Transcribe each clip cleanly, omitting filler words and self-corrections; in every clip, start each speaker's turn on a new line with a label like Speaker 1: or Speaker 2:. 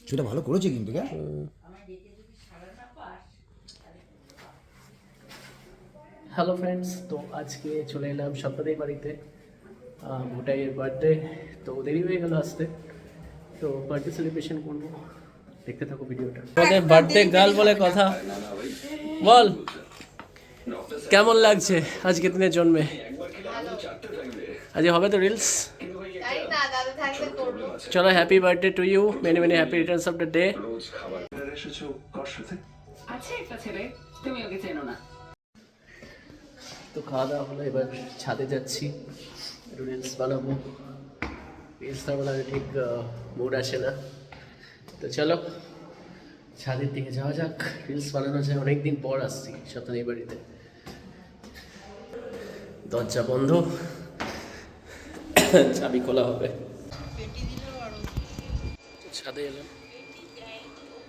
Speaker 1: সেটা ভালো করেছে কিন্তু হ্যাঁ।
Speaker 2: হ্যালো ফ্রেন্ডস, তো আজকে চলে এলাম স্বপ্নদের বাড়িতে। ভুটাইয়ের বার্থডে, তো দেরি হয়ে গেল আসতে। তো বার্থডে সেলিব্রেশন করবো, দেখতে থাকো ভিডিওটা। আমাদের বার্থডে গার্ল বলে কথা, বল কেমন লাগছে আজকে দিনের জন্মে? আজকে হবে তো রিলস? চলো, happy birthday to you, many many happy returns of the day.
Speaker 3: আছে একটা ছেলে, তুমি ওকে চেনো না।
Speaker 2: তো খাওয়া দাওয়া হলো, এবার ছাদে যাচ্ছি, রিলস বানাবো। রিলস না বানালে ঠিক মুড আসে না। তো চলো ছাদের দিকে যাওয়া যাক, রিলস বানানো যায়, অনেকদিন পর আসছি স্বপ্নের বাড়িতে। দরজা বন্ধ, চাবি খোলা হবে। ছাদে এলাম,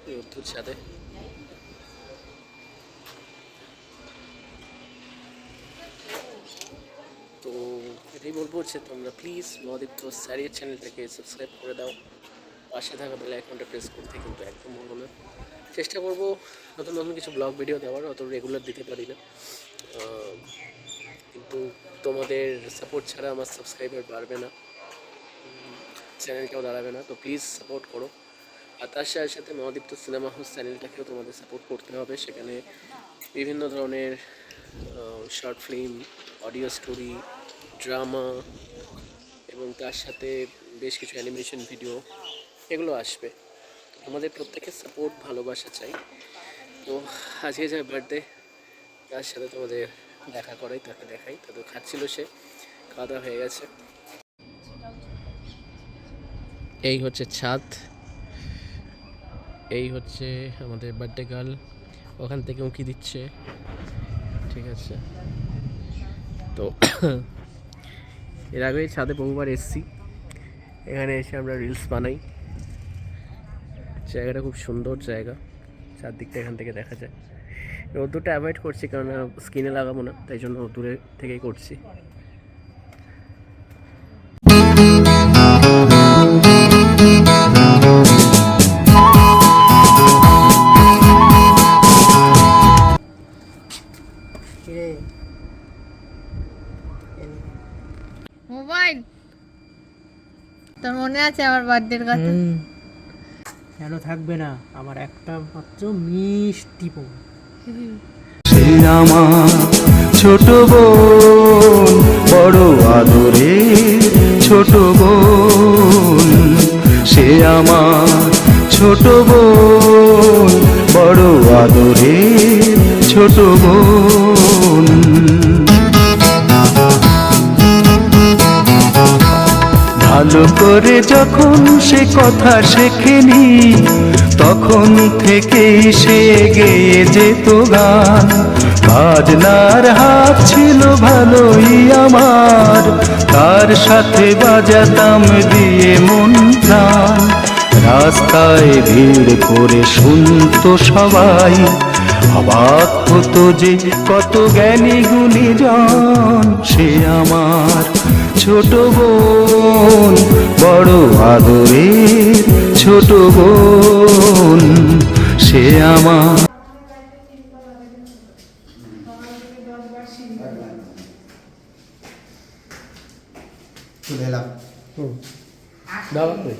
Speaker 2: রোদ্দুর ছাদে। তো এটাই বলবো যে তোমরা প্লিজ মহাদীপ্ত স্যারের চ্যানেলটাকে সাবস্ক্রাইব করে দাও, পাশে থাকা বেল আইকনটা প্রেস করতে কিন্তু একদম ভুলো না। চেষ্টা করবো নতুন নতুন কিছু ব্লগ ভিডিও দেওয়ার, অত রেগুলার দিতে পারি না, কিন্তু তোমাদের সাপোর্ট ছাড়া আমার সাবস্ক্রাইবার বাড়বে না, চ্যানেলটাও দাঁড়াবে না। তো প্লিজ সাপোর্ট করো। আর তার সাথে সাথে মহাদীপ্ত সিনেমা হাউস চ্যানেলটাকেও তোমাদের সাপোর্ট করতে হবে। সেখানে বিভিন্ন ধরনের short film, audio story, drama এবং তার সাথে বেশ কিছু অ্যানিমেশন ভিডিও এগুলো আসবে। তোমাদের প্রত্যেকের সাপোর্ট, ভালোবাসা চাই। তো আজকে যা বার্থডে, তার সাথে তোমাদের দেখা করাই, তাকে দেখাই। তাদের খাচ্ছিল, সে খাওয়া দাওয়া হয়ে গেছে। এই হচ্ছে ছাদ, এই হচ্ছে আমাদের বার্থডে গার্ল, ওখান থেকে উঁকি দিচ্ছে, ঠিক আছে। তো এর আগে ছাদে বহুবার এসেছি, এখানে এসে আমরা রিলস বানাই। জায়গাটা খুব সুন্দর জায়গা, চারদিকটা এখান থেকে দেখা যায়। রোদ্দুরটা অ্যাভয়েড করছি কারণ স্কিনে লাগাবো না, তাই জন্য দূরে থেকেই করছি।
Speaker 4: মোবাইল তোর মনে আছে আমার বার্থডের কথা?
Speaker 5: কেন থাকবে না, আমার একটা মাত্র মিষ্টি বউ।
Speaker 6: সে আমার ছোট বোন, বড় আদরে ছোট বোন। সে আমার ছোট বোন, বড় আদরে ছোট বোন। ভালো করে যখন সে কথা শেখেনি, তখন থেকেই সে গেয়ে যেত গান। বাজনার হাত ছিল ভালোই আমার, তার সাথে বাজাতাম দিয়ে মন প্রাণ। রাস্তায় ভিড় করে শুনতো সবাই, অবাক হতো যে কত জ্ঞানী গুণীজন। সে আমার ছোট বোন, বড় আদরের ছোট বোন। সে আমার
Speaker 1: চলে এলাম।
Speaker 2: দাও কই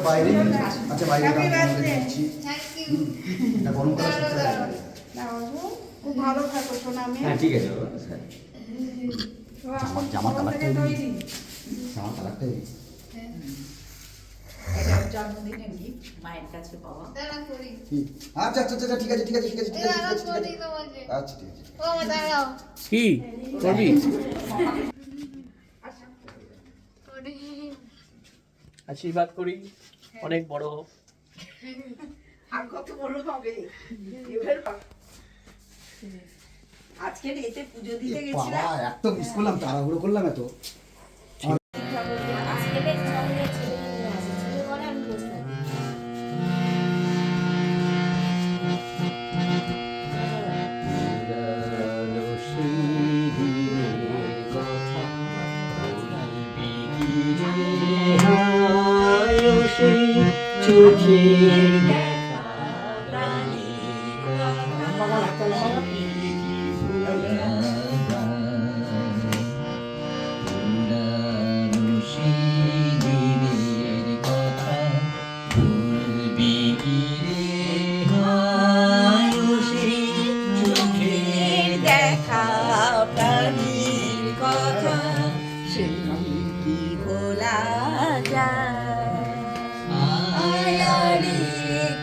Speaker 1: বাইরে আচ্ছা, বাইরে দিচ্ছি। এটা গরম করা শিখতে হবে।
Speaker 7: খুব ভালো থাকো সোনা। আমি
Speaker 1: ঠিক আছে, জামার কালারটাই জামার কালারটাই
Speaker 7: জন্মদিনের গিফট মায়ের কাছে পাওয়া।
Speaker 1: আচ্ছা আচ্ছা আচ্ছা, ঠিক আছে ঠিক আছে ঠিক আছে ঠিক আছে আচ্ছা ঠিক আছে।
Speaker 2: কি করবি? আশীর্বাদ করি, অনেক বড় হোক।
Speaker 7: আর কত বড় হবে? আজকে এতে পুজো দিতে গেছিলাম,
Speaker 1: এত মিস করলাম, তাড়াহুড়ো করলাম এত।
Speaker 7: চোখের দেখা প্রাণীর কথা
Speaker 8: পুরানো সিঁড়ির কথা ভুলবি কি রে
Speaker 7: মানুষের চোখের দেখা প্রাণীর কথা সে কি ভোলা যায় আয়ারে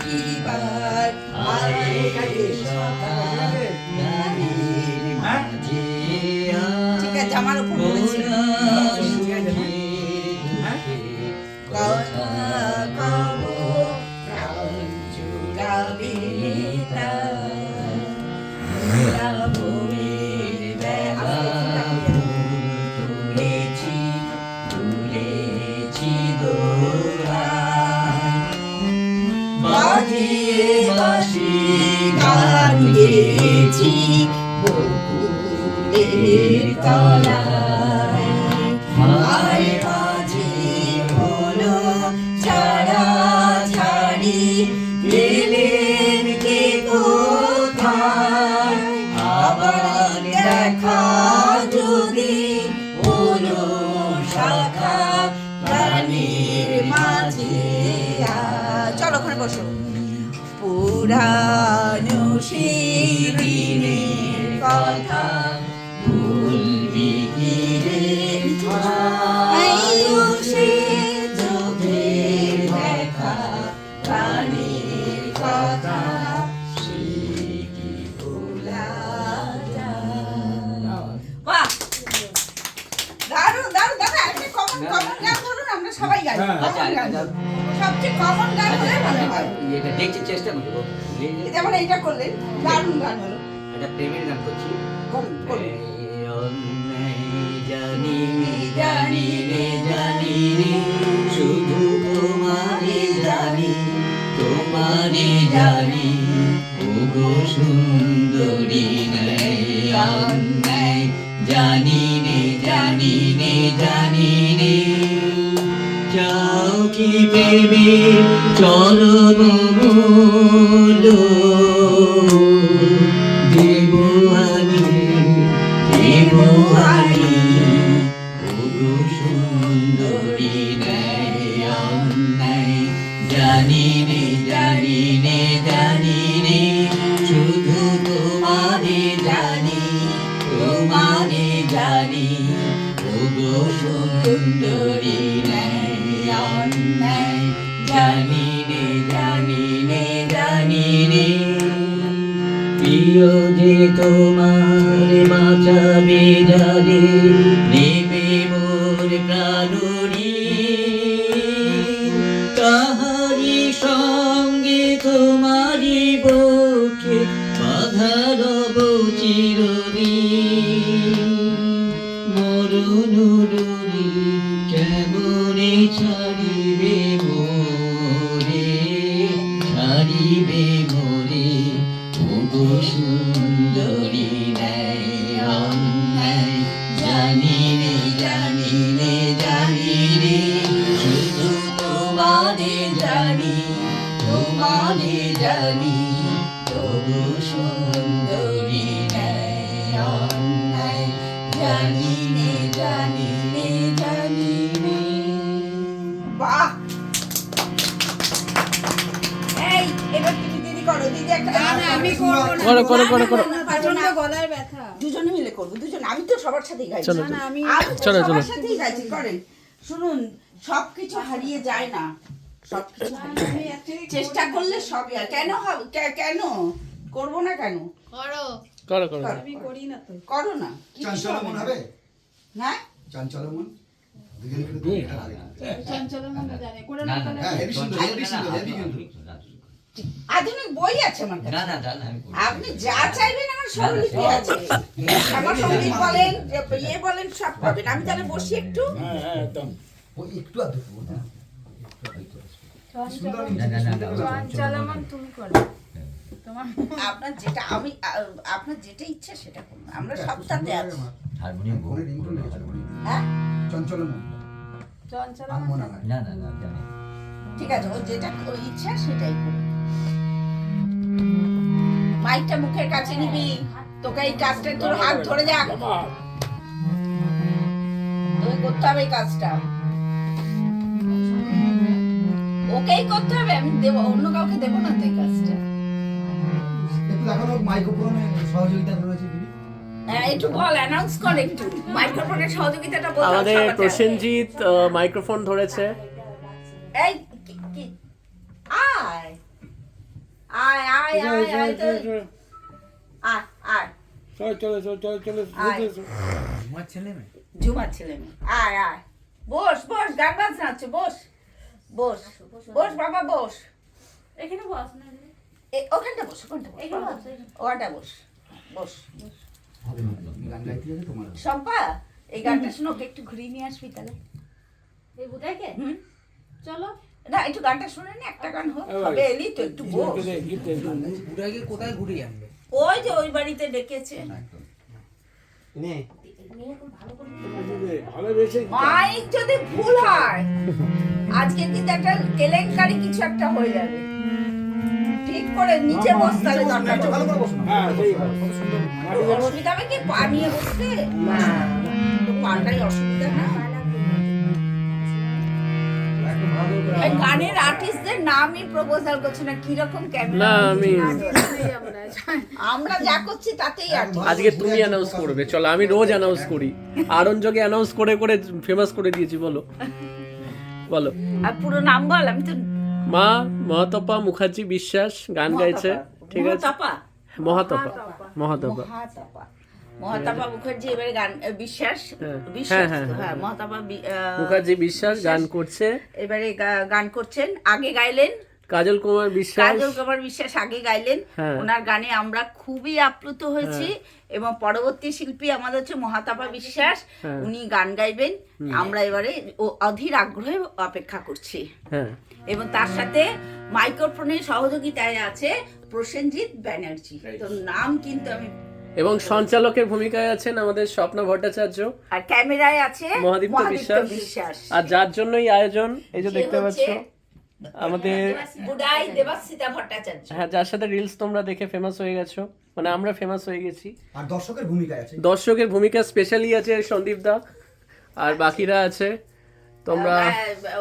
Speaker 7: কি বার আয়ারে সকাল প্রাণীর মাঝে ঠিক আছে আমার উপর বলেছি কথা কব প্রাণ জুড়াবে
Speaker 8: তুলেছি তুলেছি দোহাই
Speaker 7: বাজিয়ে বাঁশি গান গেয়েছি বকুলের তলায় মায় মাঝে হলো ছাড়া ছাড়ি গেলেন কে কোথায় আবার দেখা যদি হলো শাখা প্রাণীর মাঝে চলো ওখানে বসো পুরানো সেদিনের কথা
Speaker 8: ভুলবি কি রে
Speaker 7: মানুষের চোখের দেখা প্রাণীর কথা সে কি ভোলা যায়। বাহ! দারুণ দারুণ দাদা একটা কমন গান ধরুন আমরা সবাই গাই কমন গান সবচেয়ে কমন গান হলে ভালো হয়
Speaker 8: এটা দেখছি চেষ্টা করবো
Speaker 7: যেমন এইটা করলেন দারুণ গান হলো
Speaker 8: এটা প্রেমের গান করছি
Speaker 7: করুন করুন
Speaker 8: জানি জানি রে জানি রে শুধু তোমারে জানি তোমারে জানি ওগো সুন্দরী নাই জানি রে জানি রে জানি রে চাও কি প্রেমে চরণ মূল দেবহানি দেবহানি ওগো সুন্দরী নাই জানি রে জানি রে জানি রে শুধু তোমারে জানি তোমারে জানি ওগো সুন্দরী নাই জানি রে জানি রে জানি রে প্রিয় যে তোমার বাঁচাবে যারে নেবে মোর প্রাণরি তাহারি সঙ্গে তোমারি বুকে বাধা রব চিরদিন মরণ ডোরি কেমনে ছাড়িবে মোরে ছাড়িবে মোরে ওগো সুন্দরী নাই জানি রে জানি রে জানি রে শুধু তোমারে জানি তোমারে জানি ওগো সুন্দরী নাই জানি রে জানি রে জানি রে
Speaker 7: বাহ এই এবার তুমি দিদি করো দিদি একটা আমি করব
Speaker 2: করো করো করো করো
Speaker 7: গলার ব্যথা দুজনে মিলে করব দুজন আমি তো সবার সাথেই গাইছি
Speaker 2: চলো,
Speaker 7: না আমি
Speaker 2: চলো,
Speaker 7: সবার
Speaker 2: চলো।
Speaker 7: সাথেই গাইছি করেন শুনুন সবকিছু হারিয়ে যায় না সবকিছু হারিয়ে যায়। চেষ্টা করলে সবই হয় কেন হবে কেন করব না কেন
Speaker 4: করো
Speaker 2: করো করো
Speaker 7: আমি করি না তো করো না কিচ্ছু
Speaker 1: চাঞ্চল্যমন হবে
Speaker 7: হ্যাঁ
Speaker 1: চাঞ্চল্যমন দুজনে মিলে দুটো এটা লাগে হ্যাঁ হেভি সুন্দর হেভি সুন্দর হেভি কিন্তু
Speaker 7: আধুনিক বই আছে আমার কাছে
Speaker 8: না না না আমি করব।
Speaker 7: আপনি যা চাইবেন আমার সব লিখে আছে আমার সঙ্গীত বলেন ইয়ে বলেন সব পাবেন আমি তাহলে বসি একটু
Speaker 1: ওই একটু আধটু না সুন্দর
Speaker 8: না না না
Speaker 4: চলমান তুমি করো
Speaker 7: আপনার যেটা আমি আপনার যেটা ইচ্ছা সেটা করুন আমরা সবটাতে আছি
Speaker 8: হারমোনিয়াম গো
Speaker 1: ফোনে রিংটোন রেখেছে
Speaker 7: হ্যাঁ
Speaker 1: চঞ্চলমন আর মনে হয়
Speaker 8: না না না জানি
Speaker 7: ঠিক আছে, ও যেটা ওর ইচ্ছা সেটাই করো। মাইকটা মুখের কাছে নিবি, তোকে এই কাজটা তোর হাত ধরে যাক, তোকে করতে হবে এই কাজটা, ওকেই করতে হবে, আমি দেবো, অন্য কাউকে দেবো না তো এই কাজটা।
Speaker 1: একটু দেখানো মাইক্রোফোনে সহযোগিতা করেছে দিদি।
Speaker 7: হ্যাঁ, একটু বল, অ্যানাউন্স কর একটু মাইক্রোফোনের সহযোগিতাটা বল।
Speaker 2: আমাদের প্রসেনজিৎ মাইক্রোফোন ধরেছে।
Speaker 7: এই আয় আয় আয় আয় আয় তো আয় আয়
Speaker 5: আমার ছেলে মেয়ে
Speaker 7: ঝুমার ছেলে মেয়ে, আয় আয়, বস বস, গান বাজনা হচ্ছে, বস বস বস বাবা, বস
Speaker 4: এখানে বস না,
Speaker 7: ওখানটা বস, ওখানটা বস, বস।
Speaker 1: হবে না, গান গাইতে যাবে তোমার।
Speaker 7: শম্পা, এই গানটা শুনে ওকে একটু ঘুরিয়ে নিয়ে আসবি তাহলে।
Speaker 4: এই বুদাইকে
Speaker 7: হুম,
Speaker 4: চলো
Speaker 7: না একটু গানটা শুনে নি, একটা গান হোক, হবে এলি তো একটু বস।
Speaker 5: বুড়াকে কোথায় ঘুরিয়ে আনবে?
Speaker 7: ওই যে ওই বাড়িতে ডেকেছে, মাইক যদি ভুল হয় আজকে কিন্তু একটা কেলেঙ্কারি কিছু একটা হয়ে যাবে, ঠিক করে নিচে বসতে হবে, দরকার
Speaker 1: ভালো করে বসো না।
Speaker 7: অসুবিধা হবে কি পা নিয়ে বসতে? তো পাটাই অসুবিধা না। এই গানের আর্টিস্টদের নামই প্রপোজাল করছে না, কিরকম ক্যামেরা?
Speaker 2: না আমি
Speaker 7: আমরা যা করছি তাতেই আর্টিস্ট।
Speaker 2: আজকে তুমি অ্যানাউন্স করবে, চলো আমি রোজ অ্যানাউন্স করি, আরন যোগে অ্যানাউন্স করে করে ফেমাস করে দিয়েছি। বলো বলো,
Speaker 7: আর পুরো নাম বল, আমি তো
Speaker 2: মা মহাতপা মুখার্জি বিশ্বাস গান গাইছে, ঠিক আছে?
Speaker 7: মহাতাপা
Speaker 2: মহাতপা মহাতপা
Speaker 7: মহাতাপা মহাতাপা মুখার্জি এবারে গান বিশ্বাস
Speaker 2: হ্যাঁ,
Speaker 7: বিশ্বাস
Speaker 2: হ্যাঁ,
Speaker 7: তো,
Speaker 2: হ্যাঁ,
Speaker 7: হ্যাঁ মহাতাপা
Speaker 2: মুখার্জি বিশ্বাস গান করছে,
Speaker 7: এবারে গান করছেন। আগে গাইলেন
Speaker 2: কাজল কুমার বিশ্বাস।
Speaker 7: কাজল কুমার বিশ্বাস আগে গাইলেন,
Speaker 2: হ্যাঁ।
Speaker 7: ওনার গানে আমরা খুবই আপ্লুত হয়েছি। এবং পরবর্তী শিল্পী আমাদের হচ্ছে মহাতাপা বিশ্বাস,
Speaker 2: হ্যাঁ।
Speaker 7: উনি গান গাইবেন। আমরা এবারে অধীর আগ্রহে অপেক্ষা করছি।
Speaker 2: হ্যাঁ,
Speaker 7: এবং তার সাথে মাইক্রোফোনের সহযোগিতায় আছে প্রসেনজিৎ ব্যানার্জি, তো নাম কিন্তু আমি,
Speaker 2: এবং সঞ্চালকের ভূমিকায় আছেন আমাদের স্বপ্না ভট্টাচার্য,
Speaker 7: আর ক্যামেরায় আছে
Speaker 2: মহাদীপ্ত বিশ্বাস। আর যার জন্যই আয়োজন, এই যে
Speaker 7: সে
Speaker 2: দেখতে পাচ্ছ
Speaker 7: হচ্ছে
Speaker 2: আমাদের,
Speaker 7: বুড়াই দেবাশ্রিতা ভট্টাচার্য।
Speaker 2: হ্যাঁ, যার সাথে রিলস তোমরা দেখে ফেমাস হয়ে গেছো, মানে আমরা ফেমাস হয়ে গেছি।
Speaker 1: আর দর্শকের ভূমিকা আছে,
Speaker 2: দর্শকের ভূমিকা স্পেশালি আছে সন্দীপ দা, আর বাকিরা আছে তোমরা।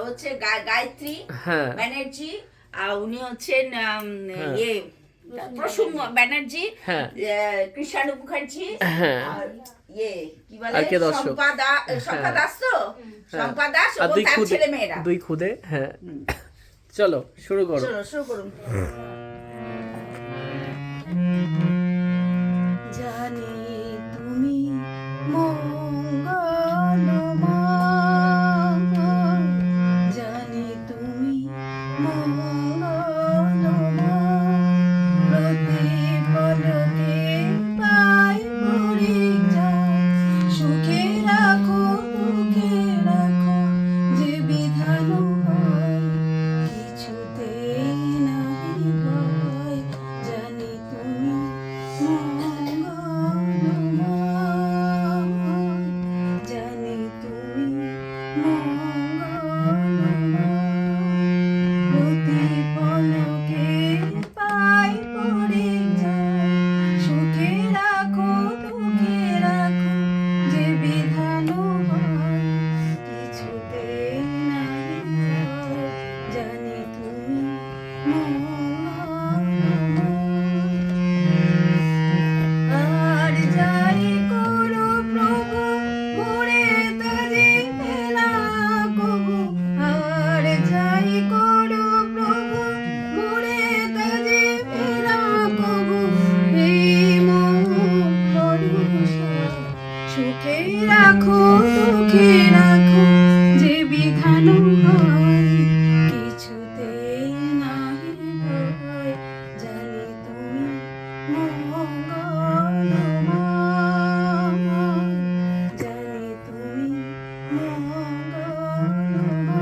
Speaker 7: হচ্ছে গায়ত্রী
Speaker 2: হ্যাঁ,
Speaker 7: ব্যানার্জি, আর উনি হচ্ছেন ইয়ে প্রসূন ব্যানার্জি,
Speaker 2: হ্যাঁ,
Speaker 7: কৃষাণু মুখার্জি,
Speaker 2: হ্যাঁ,
Speaker 7: আর ইয়ে কি বলে
Speaker 2: আর কে দর্শক?
Speaker 7: শম্পা দাস, তো শম্পা দাস
Speaker 2: আর
Speaker 7: ও
Speaker 2: দুই
Speaker 7: তার
Speaker 2: খুদে,
Speaker 7: ছেলে মেয়েরা।
Speaker 2: দুই খুদে। হ্যাঁ, চলো শুরু করো।
Speaker 7: চলো শুরু করুন। জানি তুমি মঙ্গলময়, জানি তুমি মঙ্গলময়, প্রতি পলকে পাই পরিচয়, সুখে রাখো দুঃখে রাখো যে বিধান হয়, কিছুতেই নাই ভয়, জানি তুমি মঙ্গলময়, জানি তুমি মঙ্গলময়, প্রতি পলকে পাই পরিচয়, সুখে রাখো দুঃখে রাখো যে বিধান হয়, কিছুতেই নাই ভয়, জানি তুমি আর যাই করো প্রভু মোরে তাজি না কবু, আর যাই করো প্রভু মোরে তাজি না কবু, এই মন ভরসা, সুখে রাখো দুঃখে রাখো যে বিধান হয়, কিছুতেই নাই ভয়, জানি তুমি মঙ্গলময়, জানি তুমি মঙ্গলময়,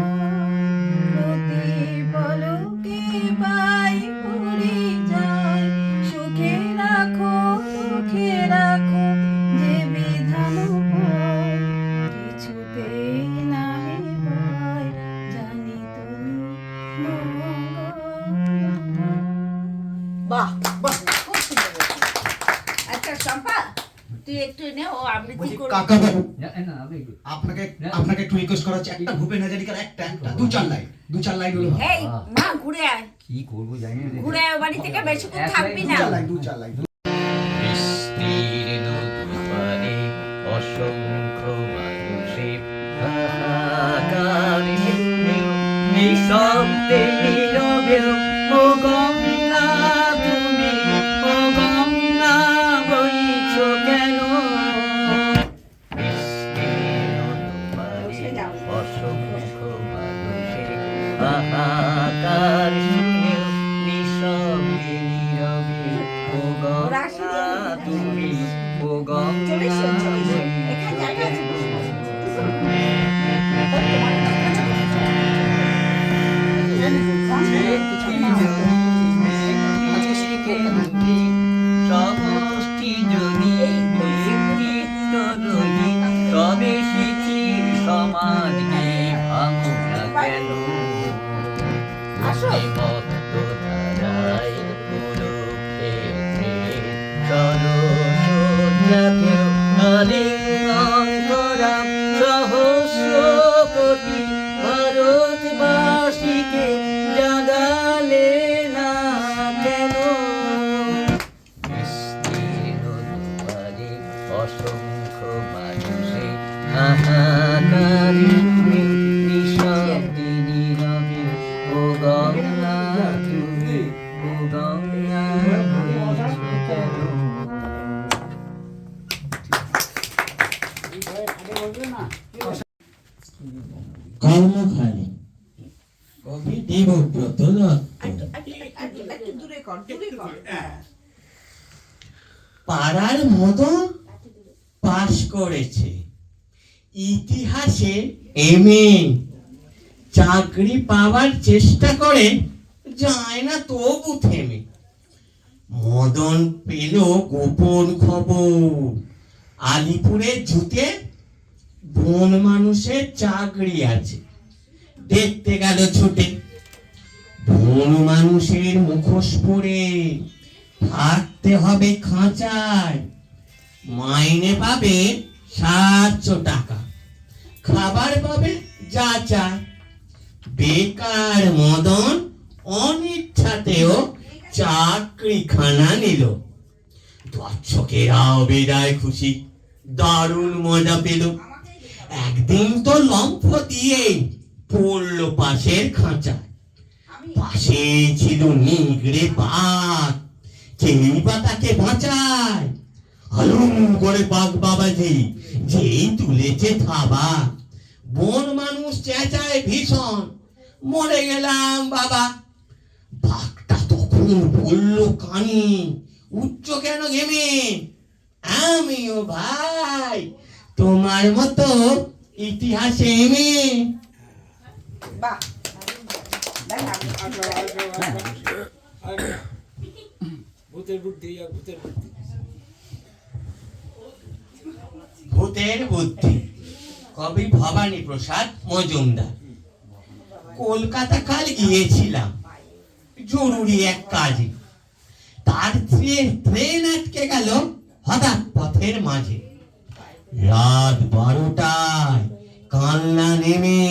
Speaker 7: প্রতি পলকে পাই পরিচয়, সুখে রাখো দুঃখে রাখো যে বিধান হয়, কিছুতেই নাই ভয়, জানি একটু এনে ও আবৃত্তি
Speaker 1: বলছি
Speaker 7: করবে।
Speaker 1: কাকা বাবু আপনাকে আপনাকে একটু রিকোয়েস্ট করা হচ্ছে, একটা ভূপেন হাজারিকার একটা দু চার লাইন হলো ভালো।
Speaker 7: এই মা ঘুরে আয়,
Speaker 8: কি করবো জানি না।
Speaker 7: ঘুরে আয়, বাড়ি থেকে বেশিক্ষণ থাকবি
Speaker 1: দু
Speaker 7: না।
Speaker 1: চার লাইন
Speaker 8: বিস্তীর্ণ দুয়ারে অসংখ্য মানুষের হাহাকার নিঃশব্দে নীরবে ও গঙ্গা তুমি, ও গঙ্গা বইছো কেন? বিস্তীর্ণ দুয়ারে অসংখ্য মানুষের হাহাকার শুনেও নিঃশব্দে নীরবে ও গঙ্গা তুমি, ও গঙ্গা
Speaker 7: এখানে জায়গা আছে, বসে বসে।
Speaker 8: সমষ্টি যদি ব্যক্তিত্ব রহি তবে শিথিল সমাজকে ভাঙো না কেন? ধারায় পুরো ক্ষেত্রে সরসজ্জাতেও আলিঙ্গন করা সহস্র কোটি ভারতবাসীকে জাগালে না কেন? বিস্তীর্ণ দুয়ারে অসংখ্য মানুষের হাহাকার নিঃশব্দে নীরবে ও গঙ্গা তুমি, ও গঙ্গা বইছো কেন?
Speaker 9: কর্মখানি কবি দেবব্রত দত্ত।
Speaker 7: একটু দূরে কর, দূরে কর।
Speaker 9: পাড়ার মতন পাশ করেছে, ইতিহাসে এমএ, চাকরি পাওয়ার চেষ্টা করে যায় না তবু থেমে। মদন পেল গোপন খবর, আলিপুরের জুতে বন মানুষের চাকরি আছে। দেখতে গেল ছুটে, বন মানুষের মুখোশ পরে থাকতে হবে খাঁচায়। মাইনে পাবে 700 টাকা, খাবার পাবে যা চায়। বেকার মদন অনিচ্ছাতেও চাকরিখানা নিল। দর্শকেরাও বেজায় খুশি, দারুণ মজা পেল। একদিন তো লম্ফ দিয়ে পড়লো পাশের খাঁচায়। পাশে ছিল নিগড়ে বাঘ, কেউই বা তাকে বাঁচায়। হালুম করে বাঘ বাবাজি যেই তুলেছে থাবা। বন মানুষ চেঁচায় ভীষণ, মরে গেলাম বাবা। বাঘটা তখন বললো কানি, উচ্চ কেন ঘেমে? আমিও ভাই তোমার মতো ইতিহাসে এমে।
Speaker 7: বাহ,
Speaker 9: ভূতের বুদ্ধি কবি ভবানী প্রসাদ মজুমদার। কলকাতা কাল গিয়েছিলাম জরুরি এক কাজে। তার ট্রেন আটকে গেল হঠাৎ পথের মাঝে। রাত 12টায় কান্না নেমে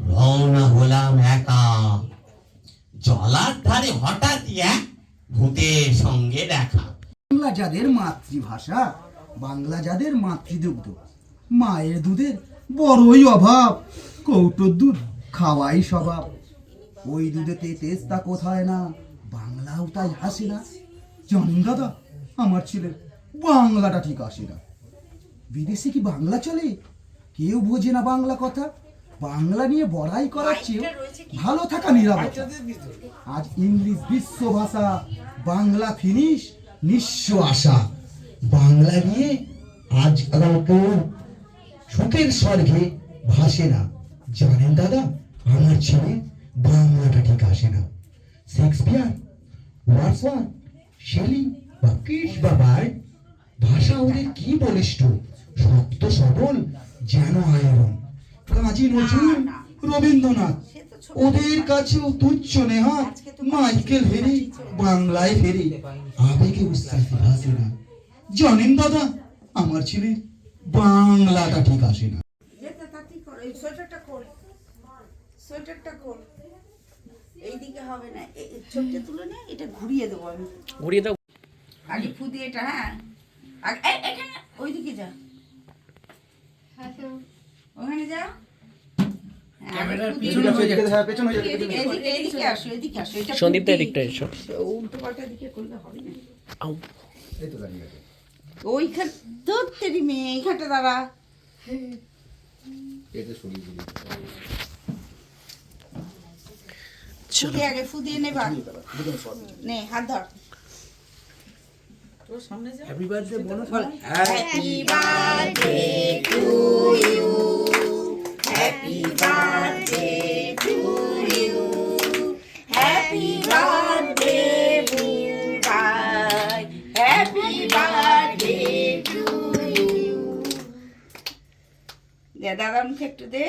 Speaker 9: রওনা হলাম একা। জলার ধারে হঠাৎ এক ভূতের সঙ্গে দেখা।
Speaker 1: বাংলা যাদের মাতৃভাষা, বাংলা যাদের মাতৃদুগ্ধ, মায়ের দুধের বড়ই অভাব। কৌটোর দুধ খাওয়াই স্বভাব। ওই দুধেতে তেস্তা কোথায় না, বাংলাও তাই হাসে না। জানেন দাদা, আমার ছেলের বাংলাটা ঠিক আসে না। বিদেশে কি বাংলা চলে? কেউ বোঝে না বাংলা কথা। বাংলা নিয়ে বড়াই করার চেয়েও ভালো থাকা নিরাপত্তা। আজ ইংলিশ বিশ্ব ভাষা, বাংলা ফিনিশ নিঃস্ব আশা। বাংলা নিয়ে আজকাল কেউ সুখের স্বর্গে ভাসে না। জানেন দাদা, আমার ছেলে বাংলাটা ঠিক আসে না। শেক্সপিয়ার, ওয়াটসওয়ার্থ, শেলি বা কিস বা বার্ড ভাষা ওদের কি বলিষ্ঠ, শক্ত সবল যেন আয়রন। কাজী নজরুল, রবীন্দ্রনাথ ওদের কাছেও তুচ্ছ নেহাত। মাইকেল হেরি বাংলায় ফেরি, আবেগে উচ্ছ্বাসে ভাসে না। জানেন দাদা, আমার ছেলে বাংলাটা ঠিক আসে না।
Speaker 7: যেটা তাতি কর, এই সোয়েটারটা খোল, সোয়েটারটা খোল। এইদিকে হবে না, ছোটটা তুলে নে, এটা ঘুরিয়ে দেবো আমি।
Speaker 2: ঘুরিয়ে দাও।
Speaker 7: আগে ফু দিয়ে এটা, হ্যাঁ এখানে ওইদিকে যা, ওখানে যা। এদিকে আসো, এদিকে আসো। এটা
Speaker 2: সন্দীপ দা এদিকটা এসো।
Speaker 7: উল্টো পাল্টা দিকে করলে হবে না।
Speaker 2: আউ।
Speaker 7: ওইখান তোর তেরি মেয়ে, এইখানটা দাঁড়া। ফুদি আগে ফুদিয়ে নেবা, নে হাত ধর।
Speaker 5: হ্যাপি বার্থডে বলো।
Speaker 7: Happy birthday to you, happy birthday to you, happy birthday Bubai, happy birthday to you. দে দাদা মুখে একটু দে।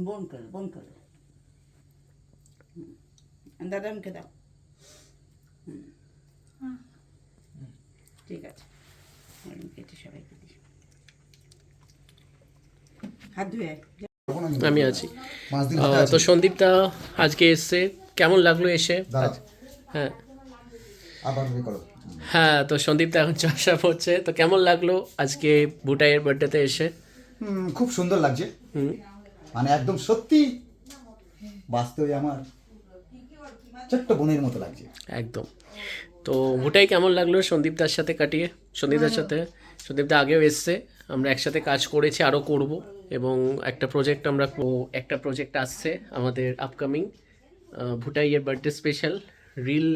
Speaker 7: বোন করে দাদা মুখে দাও। ঠিক আছে, মুখে সবাইকে দিস। হাত ধুয়ে
Speaker 2: আমি আছি। তো সন্দীপ দা আজকে এসছে, কেমন লাগলো এসে? হ্যাঁ হ্যাঁ, তো সন্দীপ দা এখন চর্চা করছে, তো কেমন লাগলো আজকে বুটাইয়ের বার্থডেতে এসে?
Speaker 1: খুব সুন্দর লাগছে,
Speaker 2: হুম,
Speaker 1: মানে একদম সত্যি বাস্তবে আমার ছোট্ট বোনের মতো লাগছে
Speaker 2: একদম। তো বুটাই কেমন লাগলো সন্দীপ দার সাথে কাটিয়ে? সন্দীপ দার সাথে, সন্দীপ দা আগেও এসছে, আমরা একসাথে কাজ করেছি, আরও করব, এবং একটা প্রজেক্ট আসছে আমাদের আপকামিং, ভুটাইয়ের birthday special, reel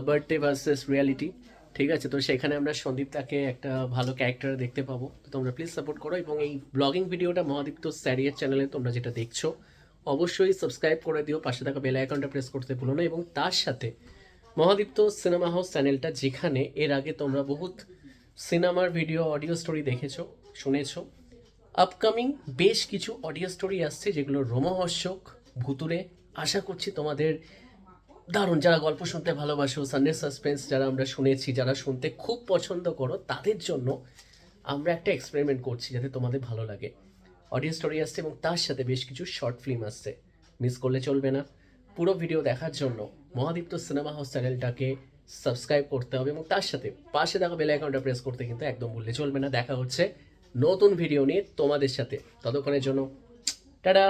Speaker 2: birthday versus reality. ঠিক আছে, তো সেখানে আমরা সন্দীপ দাকে একটা ভালো ক্যারেক্টার দেখতে পাবো, তো তোমরা প্লিজ সাপোর্ট করো। এবং এই ব্লগিং ভিডিওটা মহাদীপ্ত স্যারিয়ার চ্যানেলে তোমরা যেটা দেখছো অবশ্যই সাবস্ক্রাইব করে দিও, পাশে থাকা বেল আইকনটা প্রেস করতে ভুলো না। এবং তার সাথে মহাদীপ্ত সিনেমা হাউস চ্যানেলটা, যেখানে এর আগে তোমরা বহুত সিনেমার ভিডিও, অডিও স্টোরি দেখেছো, শুনেছো, আপকামিং বেশ কিছু অডিও স্টোরি আসছে যেগুলো রোমহর্ষক, ভুতুরে। আশা করছি তোমাদের দারুণ, যারা গল্প শুনতে ভালোবাসো, সানডে সাসপেন্স যারা আমরা শুনেছি, যারা শুনতে খুব পছন্দ করো, তাদের জন্য আমরা একটা এক্সপেরিমেন্ট করছি যাতে তোমাদের ভালো লাগে। অডিও স্টোরি আসছে এবং তার সাথে বেশ কিছু শর্ট ফিল্ম আসছে, মিস করলে চলবে না। পুরো ভিডিও দেখার জন্য মহাদীপ্ত সিনেমা হাউস চ্যানেলটাকে সাবস্ক্রাইব করতে হবে এবং তার সাথে পাশে থাকা বেল আইকনটা প্রেস করতে কিন্তু একদম ভুললে চলবে না। দেখা হচ্ছে নতুন ভিডিও নিয়ে তোমাদের সাথে, ততক্ষণের জন্য টাটা।